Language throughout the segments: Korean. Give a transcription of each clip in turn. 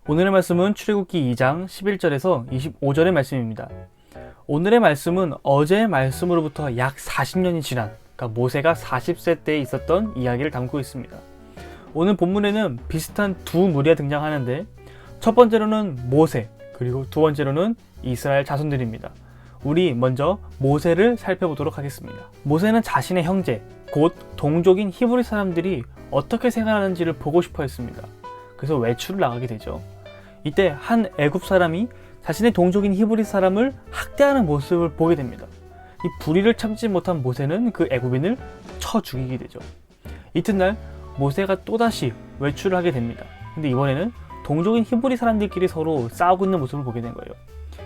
오늘의 말씀은 출애굽기 2장 11절에서 25절의 말씀입니다. 오늘의 말씀은 어제의 말씀으로부터 약 40년이 지난, 그러니까 모세가 40세 때에 있었던 이야기를 담고 있습니다. 오늘 본문에는 비슷한 두 무리가 등장하는데, 첫 번째로는 모세, 그리고 두 번째로는 이스라엘 자손들입니다. 우리 먼저 모세를 살펴보도록 하겠습니다. 모세는 자신의 형제, 곧 동족인 히브리 사람들이 어떻게 생활하는지를 보고 싶어 했습니다. 그래서 외출을 나가게 되죠. 이때 한 애굽 사람이 자신의 동족인 히브리 사람을 학대하는 모습을 보게 됩니다. 이 불의를 참지 못한 모세는 그 애굽인을 쳐 죽이게 되죠. 이튿날 모세가 또다시 외출을 하게 됩니다. 근데 이번에는 동족인 히브리 사람들끼리 서로 싸우고 있는 모습을 보게 된 거예요.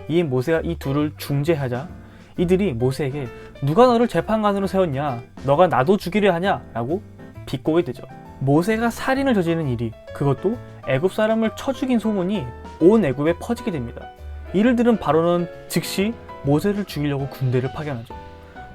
이에 모세가 이 둘을 중재하자 이들이 모세에게 누가 너를 재판관으로 세웠냐? 너가 나도 죽이려 하냐? 라고 비꼬게 되죠. 모세가 살인을 저지르는 일이, 그것도 애굽 사람을 쳐 죽인 소문이 온 애굽에 퍼지게 됩니다. 이를 들은 바로는 즉시 모세를 죽이려고 군대를 파견하죠.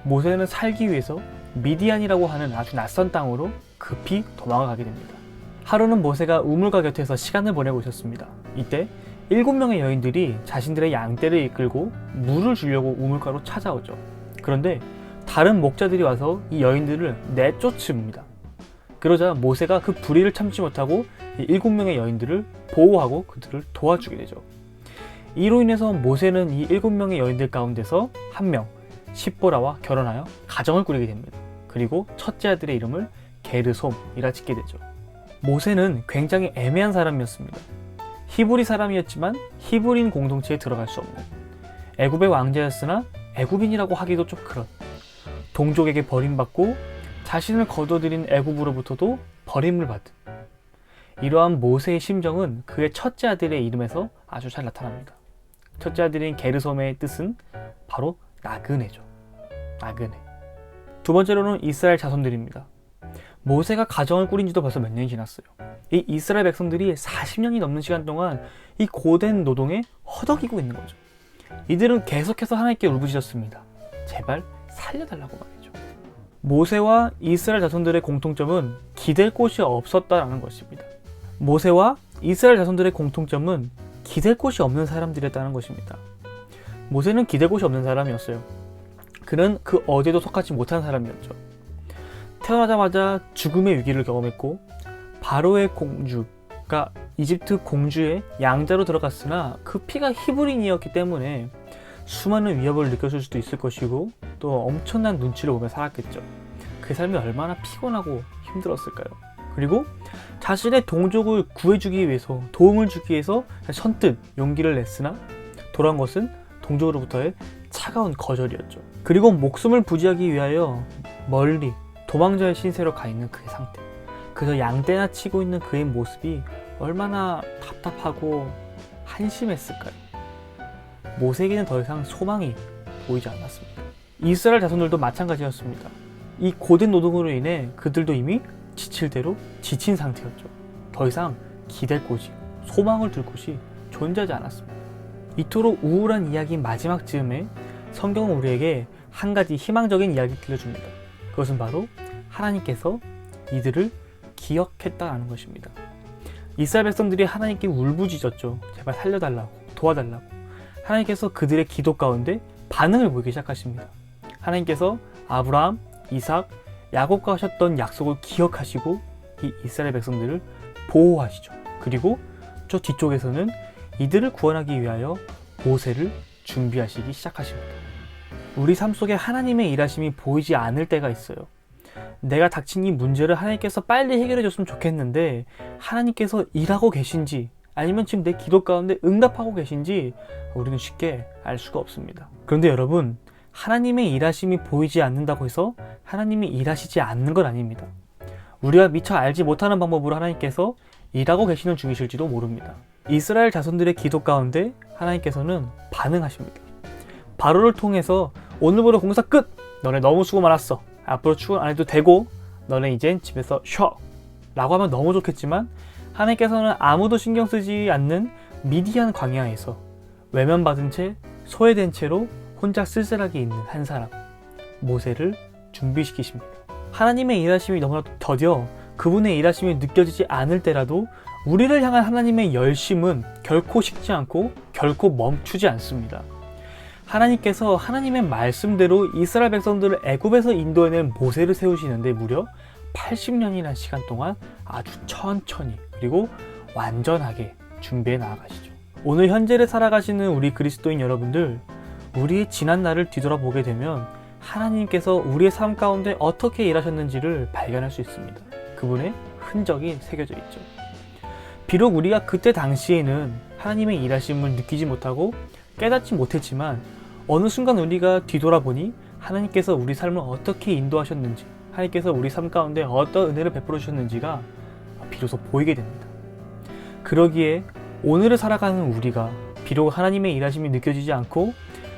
모세는 살기 위해서 미디안이라고 하는 아주 낯선 땅으로 급히 도망을 가게 됩니다. 하루는 모세가 우물가 곁에서 시간을 보내고 있었습니다. 이때 7명의 여인들이 자신들의 양떼를 이끌고 물을 주려고 우물가로 찾아오죠. 그런데 다른 목자들이 와서 이 여인들을 내쫓습니다. 그러자 모세가 그 불의를 참지 못하고 이 7명의 여인들을 보호하고 그들을 도와주게 되죠. 이로 인해서 모세는 이 7명의 여인들 가운데서 한 명, 십보라와 결혼하여 가정을 꾸리게 됩니다. 그리고 첫째 아들의 이름을 게르솜이라 짓게 되죠. 모세는 굉장히 애매한 사람이었습니다. 히브리 사람이었지만 히브리인 공동체에 들어갈 수 없는, 애굽의 왕자였으나 애굽인이라고 하기도 좀 그런, 동족에게 버림받고 자신을 거둬들인 애굽으로부터도 버림을 받은, 이러한 모세의 심정은 그의 첫째 아들의 이름에서 아주 잘 나타납니다. 첫째 아들인 게르솜의 뜻은 바로 나그네죠. 나그네. 두 번째로는 이스라엘 자손들입니다. 모세가 가정을 꾸린 지도 벌써 몇 년이 지났어요. 이 이스라엘 백성들이 40년이 넘는 시간 동안 이 고된 노동에 허덕이고 있는 거죠. 이들은 계속해서 하나님께 울부짖었습니다. 제발 살려달라고 말이죠. 모세와 이스라엘 자손들의 공통점은 기댈 곳이 없었다라는 것입니다. 모세와 이스라엘 자손들의 공통점은 기댈 곳이 없는 사람들이었다는 것입니다. 모세는 기댈 곳이 없는 사람이었어요. 그는 그 어디에도 속하지 못한 사람이었죠. 태어나자마자 죽음의 위기를 경험했고, 바로의 공주가 이집트 공주의 양자로 들어갔으나 그 피가 히브리인이었기 때문에 수많은 위협을 느꼈을 수도 있을 것이고, 또 엄청난 눈치를 보며 살았겠죠. 그 삶이 얼마나 피곤하고 힘들었을까요? 그리고 자신의 동족을 구해주기 위해서, 도움을 주기 위해서 선뜻 용기를 냈으나 돌아온 것은 동족으로부터의 차가운 거절이었죠. 그리고 목숨을 부지하기 위하여 멀리 도망자의 신세로 가 있는 그의 상태, 그저 양떼나 치고 있는 그의 모습이 얼마나 답답하고 한심했을까요? 모세에게는 더 이상 소망이 보이지 않았습니다. 이스라엘 자손들도 마찬가지였습니다. 이 고된 노동으로 인해 그들도 이미 지칠 대로 지친 상태였죠. 더 이상 기댈 곳이, 소망을 둘 곳이 존재하지 않았습니다. 이토록 우울한 이야기 마지막 즈음에 성경은 우리에게 한 가지 희망적인 이야기를 들려줍니다. 그것은 바로 하나님께서 이들을 기억했다라는 것입니다. 이스라엘 백성들이 하나님께 울부짖었죠. 제발 살려달라고, 도와달라고. 하나님께서 그들의 기도 가운데 반응을 보이기 시작하십니다. 하나님께서 아브라함, 이삭, 야곱과 하셨던 약속을 기억하시고 이 이스라엘 백성들을 보호하시죠. 그리고 저 뒤쪽에서는 이들을 구원하기 위하여 모세를 준비하시기 시작하십니다. 우리 삶 속에 하나님의 일하심이 보이지 않을 때가 있어요. 내가 닥친 이 문제를 하나님께서 빨리 해결해 줬으면 좋겠는데 하나님께서 일하고 계신지, 아니면 지금 내 기도 가운데 응답하고 계신지 우리는 쉽게 알 수가 없습니다. 그런데 여러분, 하나님의 일하심이 보이지 않는다고 해서 하나님이 일하시지 않는 건 아닙니다. 우리가 미처 알지 못하는 방법으로 하나님께서 일하고 계시는 중이실지도 모릅니다. 이스라엘 자손들의 기도 가운데 하나님께서는 반응하십니다. 바로를 통해서 오늘부로 공사 끝! 너네 너무 수고 많았어. 앞으로 출근 안 해도 되고 너네 이젠 집에서 쉬어! 라고 하면 너무 좋겠지만, 하나님께서는 아무도 신경 쓰지 않는 미디안 광야에서 외면받은 채, 소외된 채로 혼자 쓸쓸하게 있는 한 사람, 모세를 준비시키십니다. 하나님의 일하심이 너무나도 더뎌 그분의 일하심이 느껴지지 않을 때라도 우리를 향한 하나님의 열심은 결코 식지 않고 결코 멈추지 않습니다. 하나님께서 하나님의 말씀대로 이스라엘 백성들을 애굽에서 인도해낸 모세를 세우시는데 무려 80년이라는 시간 동안 아주 천천히 그리고 완전하게 준비해 나아가시죠. 오늘 현재를 살아가시는 우리 그리스도인 여러분들, 우리의 지난 날을 뒤돌아보게 되면 하나님께서 우리의 삶 가운데 어떻게 일하셨는지를 발견할 수 있습니다. 그분의 흔적이 새겨져 있죠. 비록 우리가 그때 당시에는 하나님의 일하심을 느끼지 못하고 깨닫지 못했지만 어느 순간 우리가 뒤돌아보니 하나님께서 우리 삶을 어떻게 인도하셨는지, 하나님께서 우리 삶 가운데 어떤 은혜를 베풀어 주셨는지가 비로소 보이게 됩니다. 그러기에 오늘을 살아가는 우리가 비록 하나님의 일하심이 느껴지지 않고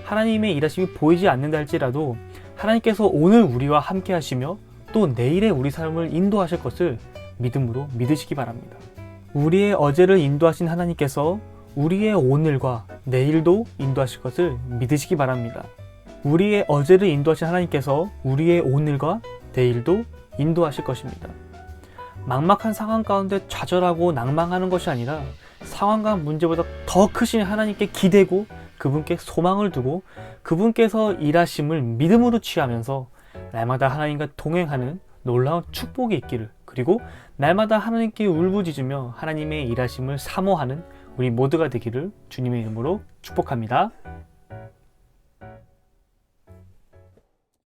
하나님의 일하심이 보이지 않는다 할지라도 하나님께서 오늘 우리와 함께 하시며 또 내일의 우리 삶을 인도하실 것을 믿음으로 믿으시기 바랍니다. 우리의 어제를 인도하신 하나님께서 우리의 오늘과 내일도 인도하실 것을 믿으시기 바랍니다. 우리의 어제를 인도하신 하나님께서 우리의 오늘과 내일도 인도하실 것입니다. 막막한 상황 가운데 좌절하고 낭망하는 것이 아니라 상황과 문제보다 더 크신 하나님께 기대고 그분께 소망을 두고 그분께서 일하심을 믿음으로 취하면서 날마다 하나님과 동행하는 놀라운 축복이 있기를, 그리고 날마다 하나님께 울부짖으며 하나님의 일하심을 사모하는 우리 모두가 되기를 주님의 이름으로 축복합니다.